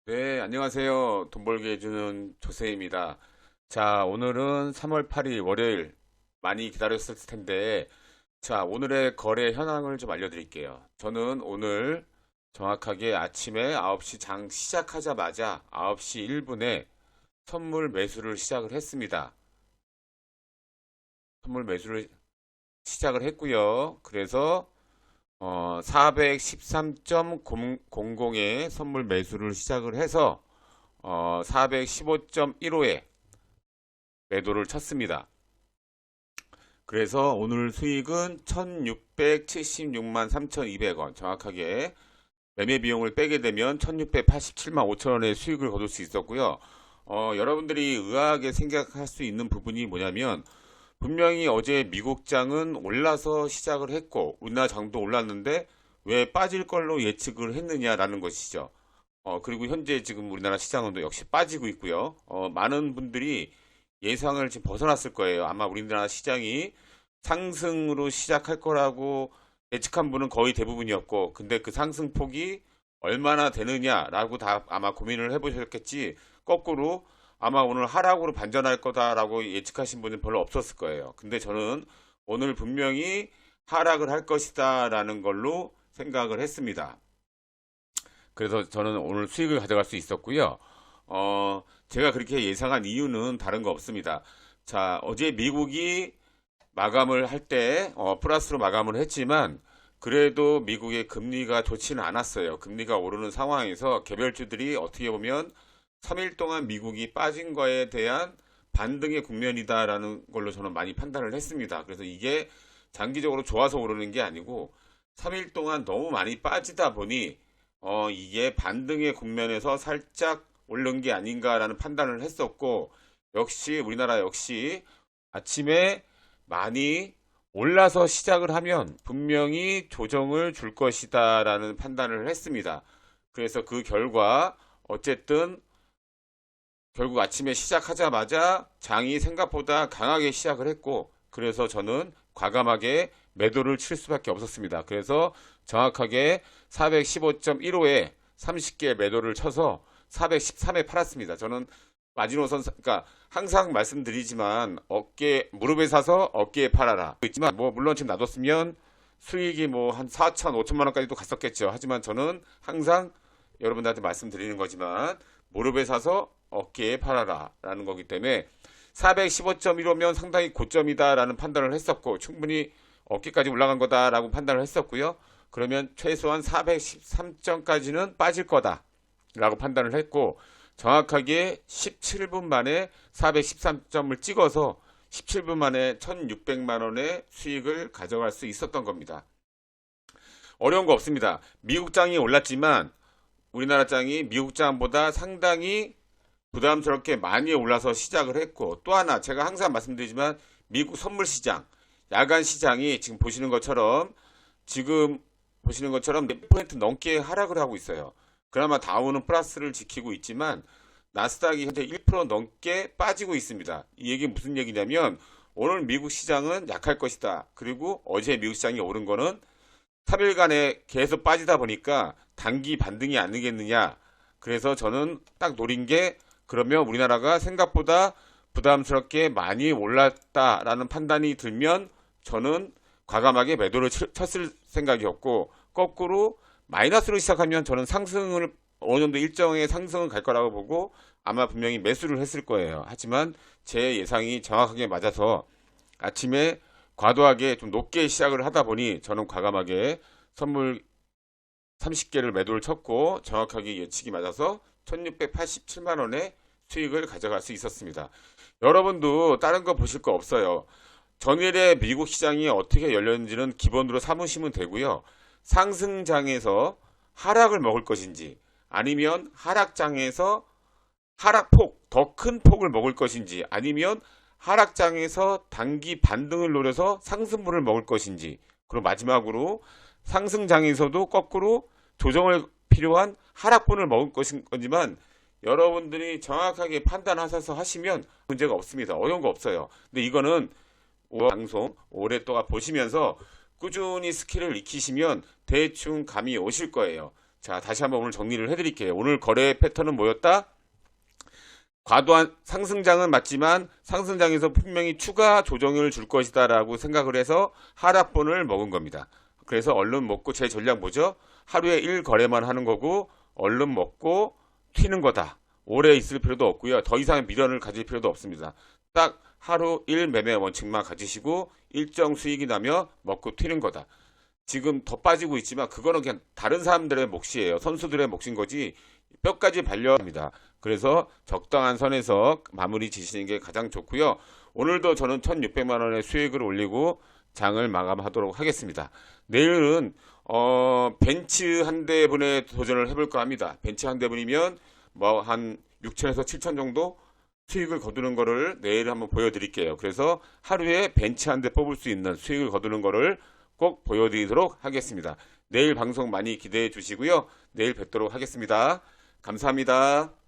네, 안녕하세요. 돈 벌게 해주는 조세입니다. 자, 오늘은 3월 8일 월요일 많이 기다렸을 텐데, 자, 오늘의 거래 현황을 좀 알려드릴게요. 저는 오늘 정확하게 아침에 9시 장 시작하자마자 9시 1분에 선물 매수를 시작을 했습니다. 선물 매수를 시작을 했고요. 그래서 413.00에 선물 매수를 시작을 해서 415.15에 매도를 쳤습니다. 그래서 오늘 수익은 1676만 3200원, 정확하게 매매 비용을 빼게 되면 1687만 5천원의 수익을 거둘 수 있었고요. 여러분들이 의아하게 생각할 수 있는 부분이 뭐냐면, 분명히 어제 미국 장은 올라서 시작을 했고 우리나라 장도 올랐는데 왜 빠질 걸로 예측을 했느냐라는 것이죠. 그리고 현재 지금 우리나라 시장은 역시 빠지고 있고요. 많은 분들이 예상을 지금 벗어났을 거예요. 아마 우리나라 시장이 상승으로 시작할 거라고 예측한 분은 거의 대부분이었고, 근데 그 상승폭이 얼마나 되느냐라고 다 아마 고민을 해보셨겠지, 거꾸로 아마 오늘 하락으로 반전할 거다라고 예측하신 분은 별로 없었을 거예요. 근데 저는 오늘 분명히 하락을 할 것이다라는 걸로 생각을 했습니다. 그래서 저는 오늘 수익을 가져갈 수 있었고요. 제가 그렇게 예상한 이유는 다른 거 없습니다. 자, 어제 미국이 마감을 할 때, 플러스로 마감을 했지만, 그래도 미국의 금리가 좋지는 않았어요. 금리가 오르는 상황에서 개별주들이 어떻게 보면 3일 동안 미국이 빠진 거에 대한 반등의 국면이다라는 걸로 저는 많이 판단을 했습니다. 그래서 이게 장기적으로 좋아서 오르는 게 아니고 3일 동안 너무 많이 빠지다 보니 이게 반등의 국면에서 살짝 오른 게 아닌가라는 판단을 했었고, 역시 우리나라 역시 아침에 많이 올라서 시작을 하면 분명히 조정을 줄 것이다라는 판단을 했습니다. 그래서 그 결과 어쨌든 결국 아침에 시작하자마자 장이 생각보다 강하게 시작을 했고, 그래서 저는 과감하게 매도를 칠 수밖에 없었습니다. 그래서 정확하게 415.15에 30개 매도를 쳐서 413에 팔았습니다. 저는 마지노선, 그러니까 항상 말씀드리지만 무릎에 사서 어깨에 팔아라. 있지만 뭐 물론 지금 놔뒀으면 수익이 뭐 한 4천, 5천만 원까지도 갔었겠죠. 하지만 저는 항상 여러분들한테 말씀드리는 거지만 무릎에 사서 어깨에 팔아라 라는 거기 때문에 415.15면 상당히 고점이다 라는 판단을 했었고, 충분히 어깨까지 올라간 거다 라고 판단을 했었고요. 그러면 최소한 413점까지는 빠질 거다 라고 판단을 했고, 정확하게 17분 만에 413점을 찍어서 17분 만에 1600만 원의 수익을 가져갈 수 있었던 겁니다. 어려운 거 없습니다. 미국 장이 올랐지만 우리나라 장이 미국 장보다 상당히 부담스럽게 많이 올라서 시작을 했고, 또 하나 제가 항상 말씀드리지만 미국 선물 시장, 야간 시장이 지금 보시는 것처럼 4% 넘게 하락을 하고 있어요. 그나마 다우는 플러스를 지키고 있지만 나스닥이 현재 1% 넘게 빠지고 있습니다. 이 얘기 무슨 얘기냐면 오늘 미국 시장은 약할 것이다. 그리고 어제 미국 시장이 오른 거는 3일간에 계속 빠지다 보니까 단기 반등이 아니겠느냐. 그래서 저는 딱 노린 게, 그러면 우리나라가 생각보다 부담스럽게 많이 올랐다라는 판단이 들면 저는 과감하게 매도를 쳤을 생각이었고, 거꾸로 마이너스로 시작하면 저는 상승을 어느 정도 일정의 상승을 갈 거라고 보고 아마 분명히 매수를 했을 거예요. 하지만 제 예상이 정확하게 맞아서 아침에 과도하게 좀 높게 시작을 하다 보니 저는 과감하게 선물 30개를 매도를 쳤고 정확하게 예측이 맞아서 1687만 원의 수익을 가져갈 수 있었습니다. 여러분도 다른 거 보실 거 없어요. 전일에 미국 시장이 어떻게 열렸는지는 기본으로 삼으시면 되고요. 상승장에서 하락을 먹을 것인지, 아니면 하락장에서 하락폭, 더 큰 폭을 먹을 것인지, 아니면 하락장에서 단기 반등을 노려서 상승분을 먹을 것인지, 그리고 마지막으로 상승장에서도 거꾸로 조정을 필요한 하락분을 먹을 것이지만 여러분들이 정확하게 판단하셔서 하시면 문제가 없습니다. 어려운 거 없어요. 근데 이거는 방송 오랫동안 보시면서 꾸준히 스킬을 익히시면 대충 감이 오실 거예요. 자, 다시 한번 오늘 정리를 해드릴게요. 오늘 거래 패턴은 뭐였다? 과도한 상승장은 맞지만 상승장에서 분명히 추가 조정을 줄 것이다 라고 생각을 해서 하락본을 먹은 겁니다. 그래서 얼른 먹고 제 전략 뭐죠? 하루에 1거래만 하는 거고 얼른 먹고 튀는 거다. 오래 있을 필요도 없고요. 더 이상 미련을 가질 필요도 없습니다. 딱 하루 1매매 원칙만 가지시고 일정 수익이 나면 먹고 튀는 거다. 지금 더 빠지고 있지만 그거는 그냥 다른 사람들의 몫이에요. 선수들의 몫인 거지 뼈까지 발려합니다. 그래서 적당한 선에서 마무리 지시는 게 가장 좋고요. 오늘도 저는 1,600만 원의 수익을 올리고 장을 마감하도록 하겠습니다. 내일은 벤츠 한 대분에 도전을 해볼까 합니다. 벤츠 한 대분이면 뭐 한 6천에서 7천 정도 수익을 거두는 거를 내일 한번 보여드릴게요. 그래서 하루에 벤츠 한 대 뽑을 수 있는 수익을 거두는 거를 꼭 보여드리도록 하겠습니다. 내일 방송 많이 기대해 주시고요. 내일 뵙도록 하겠습니다. 감사합니다.